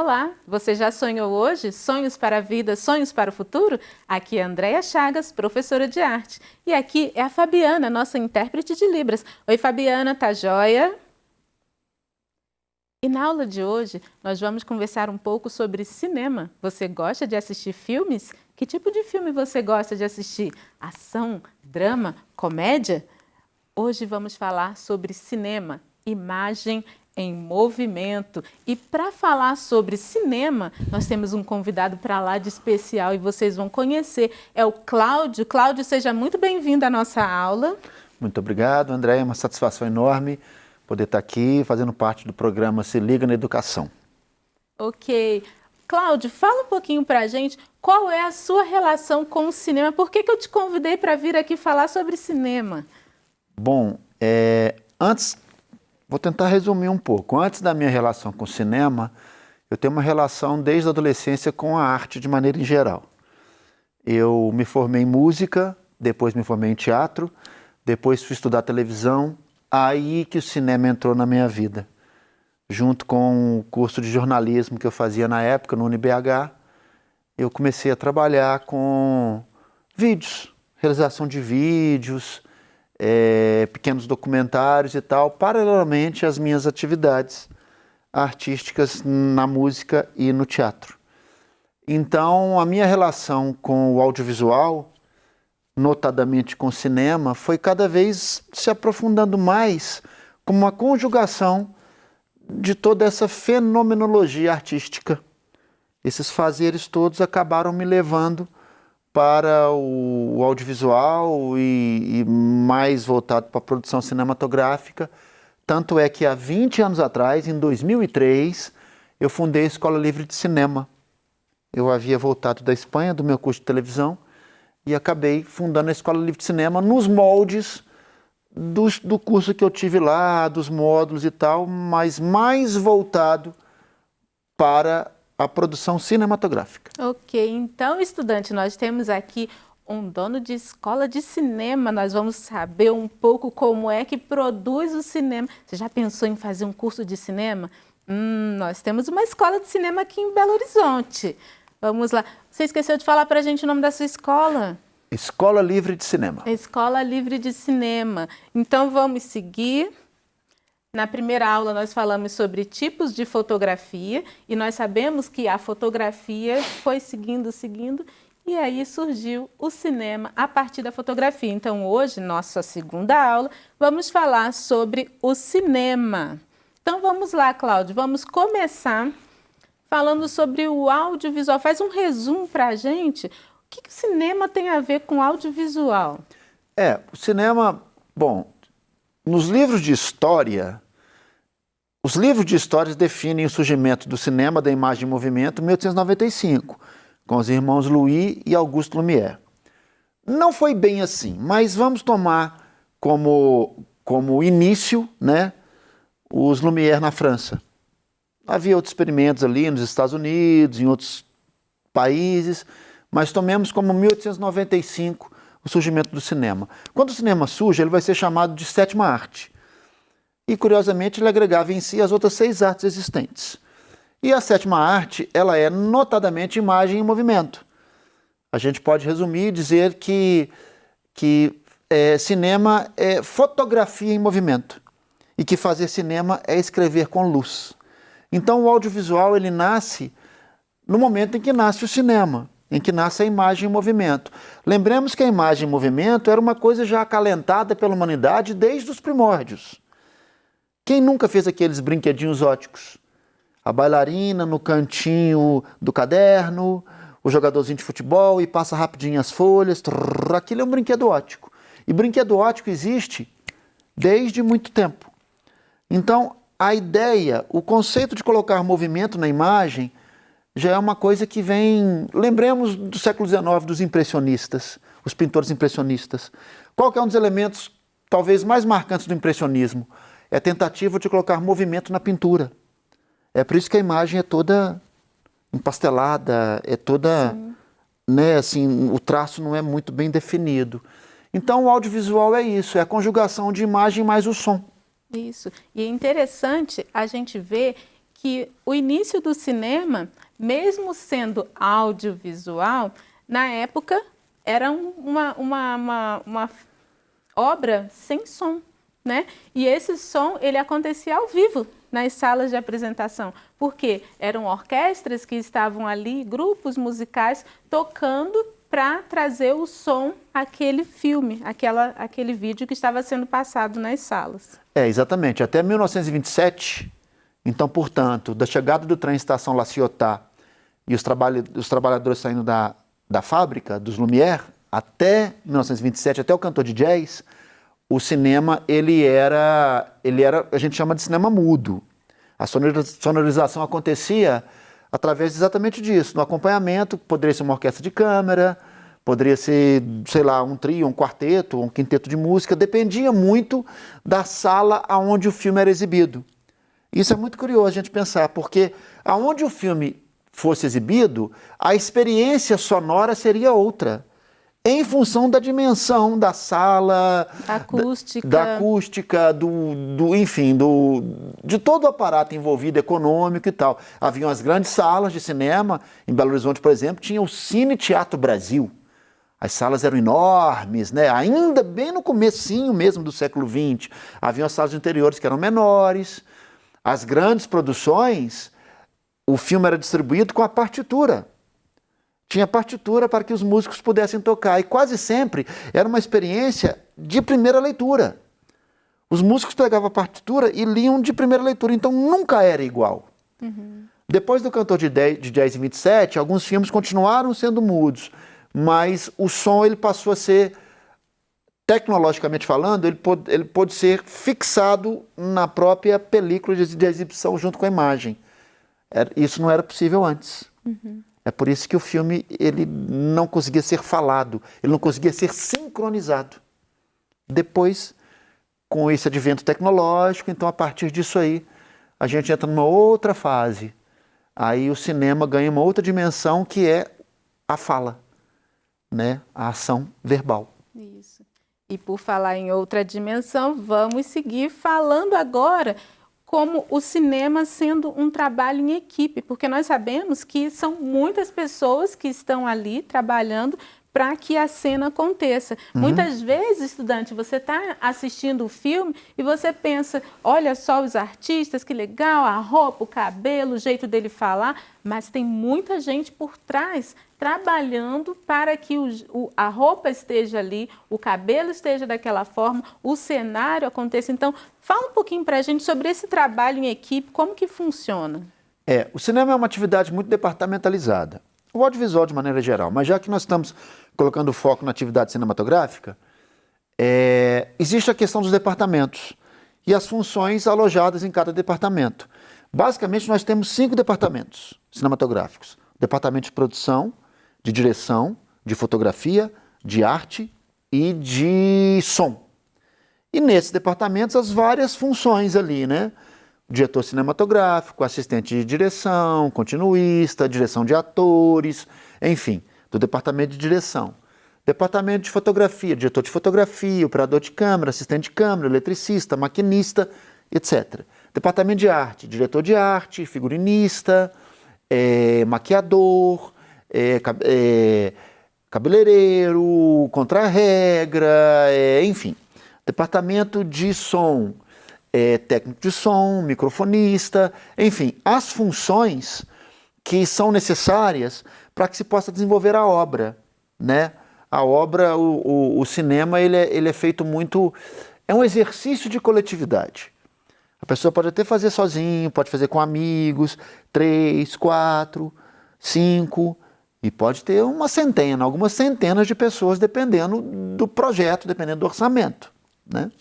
Olá, você já sonhou hoje? Sonhos para a vida, sonhos para o futuro? Aqui é Andréia Chagas, professora de arte. E aqui é a Fabiana, nossa intérprete de Libras. Oi, Fabiana, tá joia? E na aula de hoje, nós vamos conversar um pouco sobre cinema. Você gosta de assistir filmes? Que tipo de filme você gosta de assistir? Ação, drama, comédia? Hoje vamos falar sobre cinema, imagem em movimento. E para falar sobre cinema, nós temos um convidado para lá de especial e vocês vão conhecer. É o Cláudio. Cláudio, seja muito bem-vindo à nossa aula. Muito obrigado, André. É uma satisfação enorme poder estar aqui fazendo parte do programa Se Liga na Educação. Ok. Cláudio, fala um pouquinho para a gente qual é a sua relação com o cinema. Por que eu te convidei para vir aqui falar sobre cinema? Bom, antes, vou tentar resumir um pouco. Antes da minha relação com o cinema, eu tenho uma relação desde a adolescência com a arte de maneira em geral. Eu me formei em música, depois me formei em teatro, depois fui estudar televisão, aí que o cinema entrou na minha vida. Junto com o curso de jornalismo que eu fazia na época, no UniBH, eu comecei a trabalhar com vídeos, realização de vídeos, pequenos documentários e tal, paralelamente às minhas atividades artísticas na música e no teatro. Então, a minha relação com o audiovisual, notadamente com o cinema, foi cada vez se aprofundando mais como uma conjugação de toda essa fenomenologia artística. Esses fazeres todos acabaram me levando para o audiovisual e mais voltado para a produção cinematográfica. Tanto é que há 20 anos atrás, em 2003, eu fundei a Escola Livre de Cinema. Eu havia voltado da Espanha, do meu curso de televisão, e acabei fundando a Escola Livre de Cinema nos moldes do curso que eu tive lá, dos módulos e tal, mas mais voltado para a produção cinematográfica. Ok, então, estudante, nós temos aqui um dono de escola de cinema. Nós vamos saber um pouco como é que produz o cinema. Você já pensou em fazer um curso de cinema? Nós temos uma escola de cinema aqui em Belo Horizonte. Vamos lá. Você esqueceu de falar para a gente o nome da sua escola? Escola Livre de Cinema. Escola Livre de Cinema. Então, vamos seguir. Na primeira aula, nós falamos sobre tipos de fotografia e nós sabemos que a fotografia foi seguindo, e aí surgiu o cinema a partir da fotografia. Então, hoje, nossa segunda aula, vamos falar sobre o cinema. Então, vamos lá, Cláudio, vamos começar falando sobre o audiovisual. Faz um resumo para a gente. O que o cinema tem a ver com audiovisual? O cinema, bom, nos livros de história, os livros de histórias definem o surgimento do cinema da imagem em movimento em 1895, com os irmãos Louis e Auguste Lumière. Não foi bem assim, mas vamos tomar como início, né, os Lumière na França. Havia outros experimentos ali nos Estados Unidos, em outros países, mas tomemos como 1895 o surgimento do cinema. Quando o cinema surge, ele vai ser chamado de sétima arte. E, curiosamente, ele agregava em si as outras 6 artes existentes. E a sétima arte, ela é notadamente imagem em movimento. A gente pode resumir e dizer que cinema é fotografia em movimento e que fazer cinema é escrever com luz. Então, o audiovisual, ele nasce no momento em que nasce o cinema, em que nasce a imagem em movimento. Lembremos que a imagem em movimento era uma coisa já acalentada pela humanidade desde os primórdios. Quem nunca fez aqueles brinquedinhos óticos? A bailarina no cantinho do caderno, o jogadorzinho de futebol e passa rapidinho as folhas. Aquilo é um brinquedo ótico. E brinquedo ótico existe desde muito tempo. Então, a ideia, o conceito de colocar movimento na imagem já é uma coisa que vem... Lembremos do século XIX, dos impressionistas, os pintores impressionistas. Qual que é um dos elementos talvez mais marcantes do impressionismo? É a tentativa de colocar movimento na pintura. É por isso que a imagem é toda empastelada, é toda... né, assim, o traço não é muito bem definido. Então, o audiovisual é isso, é a conjugação de imagem mais o som. Isso. E é interessante a gente ver que o início do cinema, mesmo sendo audiovisual, na época era uma obra sem som, né? E esse som, ele acontecia ao vivo nas salas de apresentação, porque eram orquestras que estavam ali, grupos musicais, tocando para trazer o som àquele filme, aquele vídeo que estava sendo passado nas salas. Exatamente. Até 1927, então, portanto, da chegada do trem estação La Ciotat e os trabalhadores saindo da fábrica, dos Lumière, até 1927, até o cantor de jazz, o cinema, ele era, a gente chama de cinema mudo. A sonorização acontecia através exatamente disso, no acompanhamento, poderia ser uma orquestra de câmara, poderia ser, sei lá, um trio, um quarteto, um quinteto de música, dependia muito da sala onde o filme era exibido. Isso é muito curioso a gente pensar, porque aonde o filme fosse exibido, a experiência sonora seria outra, em função da dimensão da sala, da acústica, enfim, de todo o aparato envolvido, econômico e tal. Haviam as grandes salas de cinema, em Belo Horizonte, por exemplo, tinha o Cine Teatro Brasil. As salas eram enormes, né? Ainda bem no comecinho mesmo do século XX. Haviam as salas interiores que eram menores. As grandes produções, o filme era distribuído com a partitura. Tinha partitura para que os músicos pudessem tocar. E quase sempre era uma experiência de primeira leitura. Os músicos pegavam a partitura e liam de primeira leitura, então nunca era igual. Uhum. Depois do Cantor de Jazz em 27, alguns filmes continuaram sendo mudos, mas o som ele passou a ser, tecnologicamente falando, ele pôde ser fixado na própria película de exibição junto com a imagem. Isso não era possível antes. Uhum. É por isso que o filme ele não conseguia ser falado, ele não conseguia ser sincronizado. Depois, com esse advento tecnológico, então a partir disso aí, a gente entra numa outra fase. Aí o cinema ganha uma outra dimensão que é a fala, né? A ação verbal. Isso. E por falar em outra dimensão, vamos seguir falando agora como o cinema sendo um trabalho em equipe, porque nós sabemos que são muitas pessoas que estão ali trabalhando para que a cena aconteça. Uhum. Muitas vezes, estudante, você está assistindo o filme e você pensa, olha só os artistas, que legal, a roupa, o cabelo, o jeito dele falar, mas tem muita gente por trás trabalhando para que a roupa esteja ali, o cabelo esteja daquela forma, o cenário aconteça. Então, fala um pouquinho para a gente sobre esse trabalho em equipe, como que funciona. O cinema é uma atividade muito departamentalizada. O audiovisual de maneira geral, mas já que nós estamos colocando foco na atividade cinematográfica, existe a questão dos departamentos e as funções alojadas em cada departamento. Basicamente, nós temos 5 departamentos cinematográficos. Departamento de produção, de direção, de fotografia, de arte e de som. E nesses departamentos, as várias funções ali, né? Diretor cinematográfico, assistente de direção, continuista, direção de atores, enfim, do departamento de direção. Departamento de fotografia, diretor de fotografia, operador de câmera, assistente de câmera, eletricista, maquinista, etc. Departamento de arte, diretor de arte, figurinista, maquiador, cabeleireiro, contra-regra, enfim. Departamento de som, técnico de som, microfonista, enfim, as funções que são necessárias para que se possa desenvolver a obra, né? A obra, o cinema, ele é feito muito... É um exercício de coletividade. A pessoa pode até fazer sozinho, pode fazer com amigos, 3, 4, 5, e pode ter algumas centenas de pessoas, dependendo do projeto, dependendo do orçamento, né?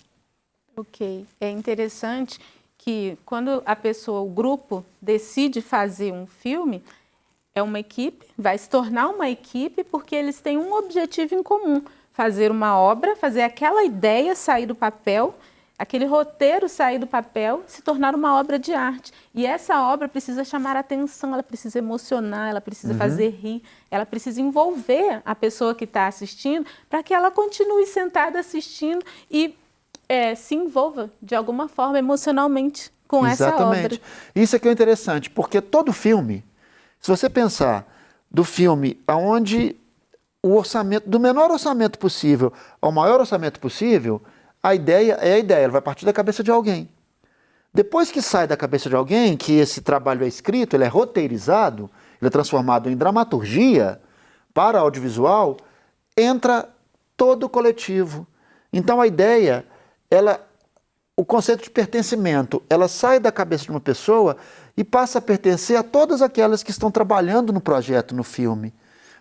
Ok. É interessante que quando o grupo decide fazer um filme, é uma equipe, vai se tornar uma equipe porque eles têm um objetivo em comum, fazer uma obra, fazer aquela ideia sair do papel, aquele roteiro sair do papel, se tornar uma obra de arte. E essa obra precisa chamar a atenção, ela precisa emocionar, ela precisa fazer rir, ela precisa envolver a pessoa que está assistindo para que ela continue sentada assistindo e se envolva de alguma forma emocionalmente com essa obra. Isso é que é interessante, porque todo filme, se você pensar do filme onde o orçamento, do menor orçamento possível ao maior orçamento possível, a ideia é a ideia, ela vai partir da cabeça de alguém. Depois que sai da cabeça de alguém, que esse trabalho é escrito, ele é roteirizado, ele é transformado em dramaturgia para audiovisual, entra todo o coletivo. Então a ideia, o conceito de pertencimento, ela sai da cabeça de uma pessoa e passa a pertencer a todas aquelas que estão trabalhando no projeto, no filme.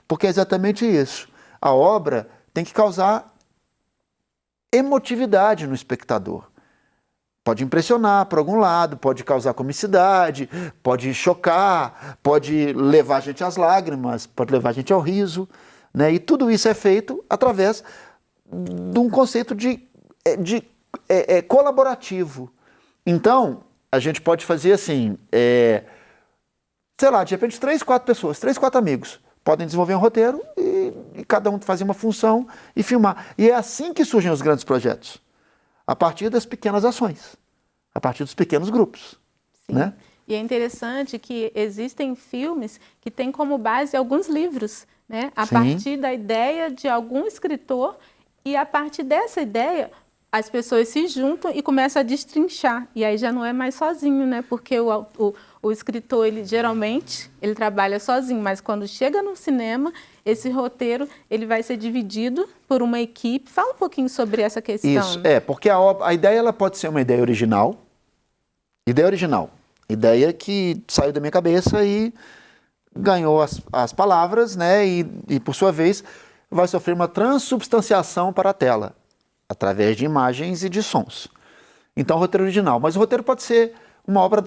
Porque é exatamente isso. A obra tem que causar emotividade no espectador. Pode impressionar por algum lado, pode causar comicidade, pode chocar, pode levar a gente às lágrimas, pode levar a gente ao riso, né? E tudo isso é feito através de um conceito de colaborativo. Então, a gente pode fazer assim, sei lá, de repente 3, 4 pessoas, 3, 4 amigos podem desenvolver um roteiro e cada um fazer uma função e filmar. E é assim que surgem os grandes projetos. A partir das pequenas ações, a partir dos pequenos grupos. Sim. Né? E é interessante que existem filmes que têm como base alguns livros, né? A partir da ideia de algum escritor, e a partir dessa ideia as pessoas se juntam e começam a destrinchar. E aí já não é mais sozinho, né? Porque o escritor, geralmente, ele trabalha sozinho, mas quando chega no cinema, esse roteiro ele vai ser dividido por uma equipe. Fala um pouquinho sobre essa questão. Isso, porque a ideia ela pode ser uma ideia original, ideia que saiu da minha cabeça e ganhou as palavras, né? E por sua vez vai sofrer uma transubstanciação para a tela, através de imagens e de sons. Então, o roteiro original. Mas o roteiro pode ser uma obra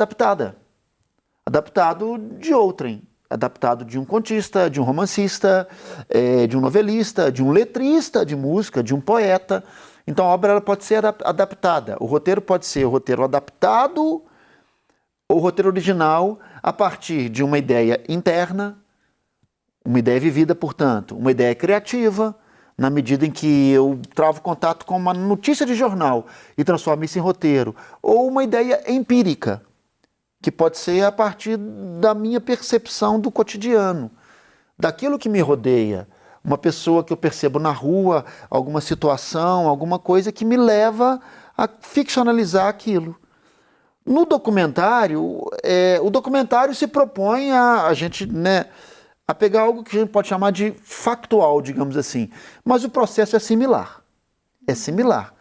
adaptado de outrem, adaptado de um contista, de um romancista, de um novelista, de um letrista de música, de um poeta. Então, a obra ela pode ser adaptada. O roteiro pode ser o roteiro adaptado ou o roteiro original a partir de uma ideia interna, uma ideia vivida, portanto, uma ideia criativa, na medida em que eu travo contato com uma notícia de jornal e transformo isso em roteiro, ou uma ideia empírica, que pode ser a partir da minha percepção do cotidiano, daquilo que me rodeia, uma pessoa que eu percebo na rua, alguma situação, alguma coisa que me leva a ficcionalizar aquilo. No documentário, o documentário se propõe a gente, né, a pegar algo que a gente pode chamar de factual, digamos assim. Mas o processo é similar. É similar.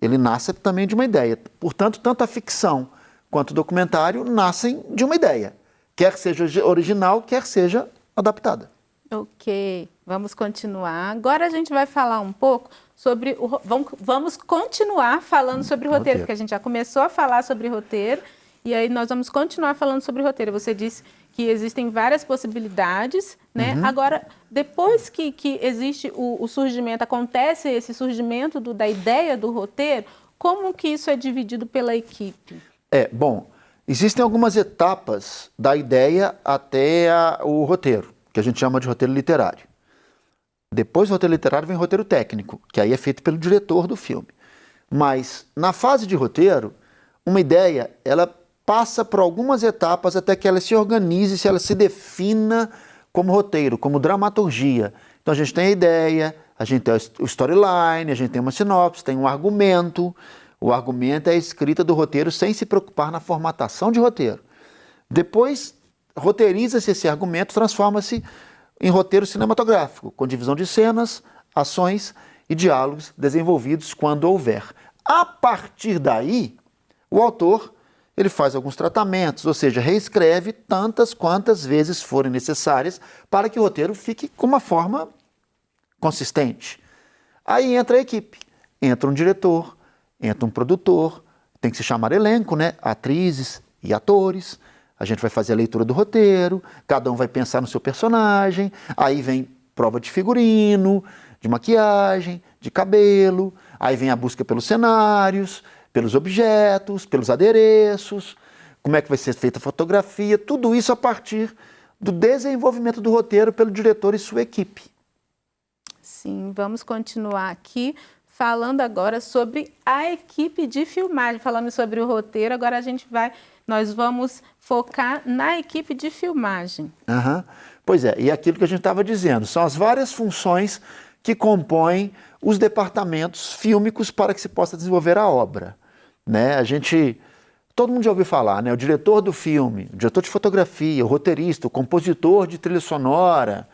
Ele nasce também de uma ideia. Portanto, tanto a ficção quanto o documentário nascem de uma ideia. Quer seja original, quer seja adaptada. Ok, vamos continuar. Agora a gente vai falar um pouco sobre vamos continuar falando sobre roteiro, porque a gente já começou a falar sobre roteiro, e aí nós vamos continuar falando sobre roteiro. Você disse que existem várias possibilidades, né? Agora, depois que existe o surgimento, acontece esse surgimento da ideia do roteiro, como que isso é dividido pela equipe? Bom, existem algumas etapas da ideia até o roteiro, que a gente chama de roteiro literário. Depois do roteiro literário vem o roteiro técnico, que aí é feito pelo diretor do filme. Mas, na fase de roteiro, uma ideia, ela passa por algumas etapas até que ela se organize, se ela se defina como roteiro, como dramaturgia. Então a gente tem a ideia, a gente tem o storyline, a gente tem uma sinopse, tem um argumento. O argumento é a escrita do roteiro sem se preocupar na formatação de roteiro. Depois, roteiriza-se esse argumento, transforma-se em roteiro cinematográfico, com divisão de cenas, ações e diálogos desenvolvidos quando houver. A partir daí, o autor ele faz alguns tratamentos, ou seja, reescreve tantas quantas vezes forem necessárias para que o roteiro fique com uma forma consistente. Aí entra a equipe, entra um diretor, entra um produtor, tem que se chamar elenco, né? Atrizes e atores. A gente vai fazer a leitura do roteiro, cada um vai pensar no seu personagem, aí vem prova de figurino, de maquiagem, de cabelo, aí vem a busca pelos cenários, pelos objetos, pelos adereços, como é que vai ser feita a fotografia, tudo isso a partir do desenvolvimento do roteiro pelo diretor e sua equipe. Sim, vamos continuar aqui falando agora sobre a equipe de filmagem. Falamos sobre o roteiro, agora nós vamos focar na equipe de filmagem. Uhum. Pois é, e aquilo que a gente estava dizendo, são as várias funções que compõem os departamentos fílmicos para que se possa desenvolver a obra, né? Todo mundo já ouviu falar, né? O diretor do filme, o diretor de fotografia, o roteirista, o compositor de trilha sonora,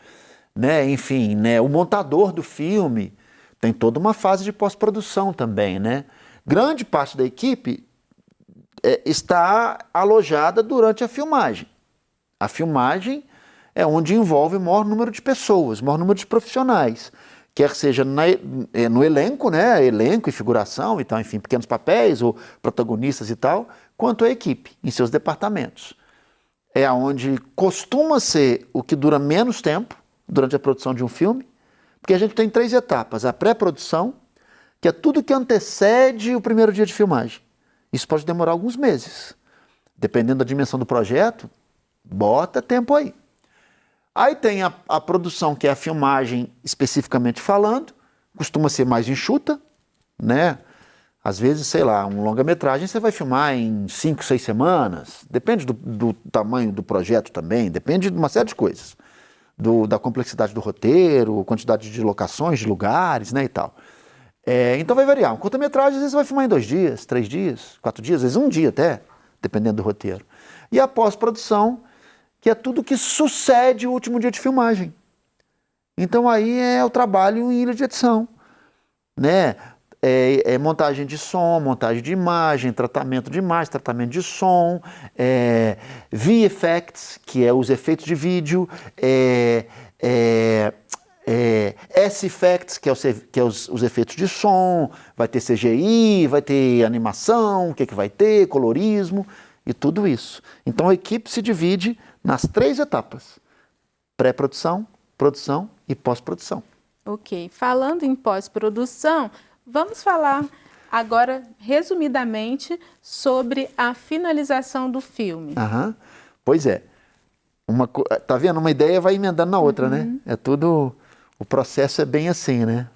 né? Enfim, né? O montador do filme, tem toda uma fase de pós-produção também, né? Grande parte da equipe está alojada durante a filmagem. A filmagem é onde envolve o maior número de pessoas, o maior número de profissionais, quer seja no elenco, né, elenco e figuração e tal, enfim, pequenos papéis ou protagonistas e tal, quanto a equipe, em seus departamentos. É onde costuma ser o que dura menos tempo durante a produção de um filme, porque a gente tem 3 etapas. A pré-produção, que é tudo que antecede o primeiro dia de filmagem. Isso pode demorar alguns meses. Dependendo da dimensão do projeto, bota tempo aí. Aí tem a produção, que é a filmagem especificamente falando, costuma ser mais enxuta, né? Às vezes, sei lá, um longa-metragem você vai filmar em 5, 6 semanas, depende do tamanho do projeto também, depende de uma série de coisas. Da complexidade do roteiro, quantidade de locações, de lugares, né, e tal. Então vai variar. Um curta-metragem, às vezes você vai filmar em 2 dias, 3 dias, 4 dias, às vezes 1 dia até, dependendo do roteiro. E a pós-produção, que é tudo que sucede o último dia de filmagem. Então aí é o trabalho em ilha de edição, né? Montagem de som, montagem de imagem, tratamento de imagem, tratamento de som, VFX, que é os efeitos de vídeo, S-Effects, que é os efeitos de som, vai ter CGI, vai ter animação, o que vai ter, colorismo e tudo isso. Então a equipe se divide nas 3 etapas: pré-produção, produção e pós-produção. Ok. Falando em pós-produção, vamos falar agora, resumidamente, sobre a finalização do filme. Uhum. Pois é. Tá vendo? Uma ideia vai emendando na outra, né? É tudo... O processo é bem assim, né?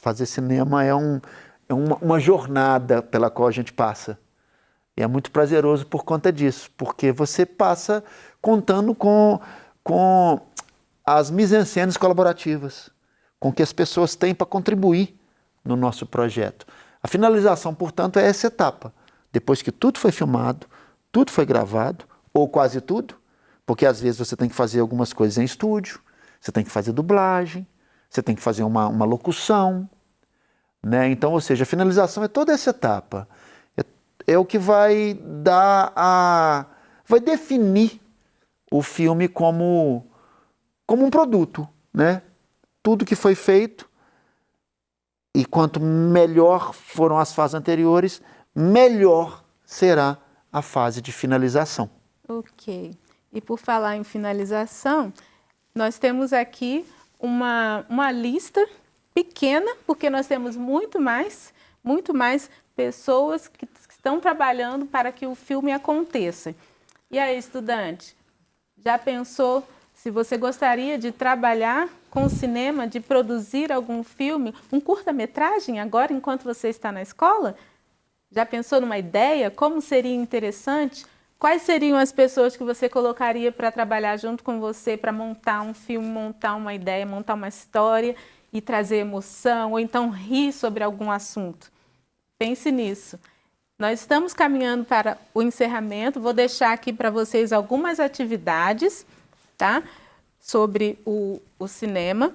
Fazer cinema é uma jornada pela qual a gente passa. E é muito prazeroso por conta disso, porque você passa contando com as mise-en-scènes colaborativas, com que as pessoas têm para contribuir no nosso projeto. A finalização, portanto, é essa etapa. Depois que tudo foi filmado, tudo foi gravado, ou quase tudo, porque às vezes você tem que fazer algumas coisas em estúdio, você tem que fazer dublagem, você tem que fazer uma locução, né? Então, ou seja, a finalização é toda essa etapa. É o que vai vai definir o filme como um produto, né? Tudo que foi feito, e quanto melhor foram as fases anteriores, melhor será a fase de finalização. Ok. E por falar em finalização, nós temos aqui uma lista pequena, porque nós temos muito mais pessoas que estão trabalhando para que o filme aconteça. E aí, estudante, já pensou se você gostaria de trabalhar com o cinema, de produzir algum filme, um curta-metragem agora, enquanto você está na escola? Já pensou numa ideia? Como seria interessante? Quais seriam as pessoas que você colocaria para trabalhar junto com você, para montar um filme, montar uma ideia, montar uma história e trazer emoção, ou então rir sobre algum assunto? Pense nisso. Nós estamos caminhando para o encerramento. Vou deixar aqui para vocês algumas atividades, tá? Sobre o cinema.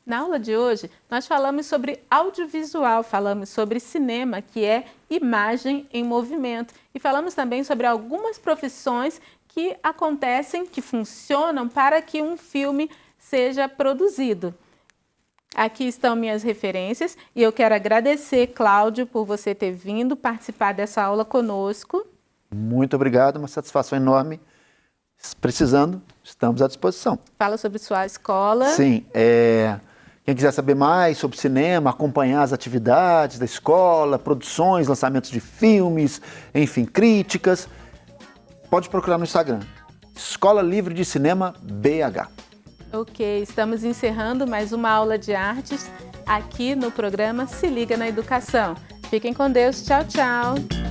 Na aula de hoje, nós falamos sobre audiovisual, falamos sobre cinema, que é imagem em movimento. E falamos também sobre algumas profissões que acontecem, que funcionam para que um filme seja produzido. Aqui estão minhas referências e eu quero agradecer, Cláudio, por você ter vindo participar dessa aula conosco. Muito obrigado, uma satisfação enorme. Precisando, estamos à disposição. Fala sobre sua escola. Sim, quem quiser saber mais sobre cinema, acompanhar as atividades da escola, produções, lançamentos de filmes, enfim, críticas, pode procurar no Instagram, Escola Livre de Cinema BH. Ok, estamos encerrando mais uma aula de artes aqui no programa Se Liga na Educação. Fiquem com Deus. Tchau, tchau.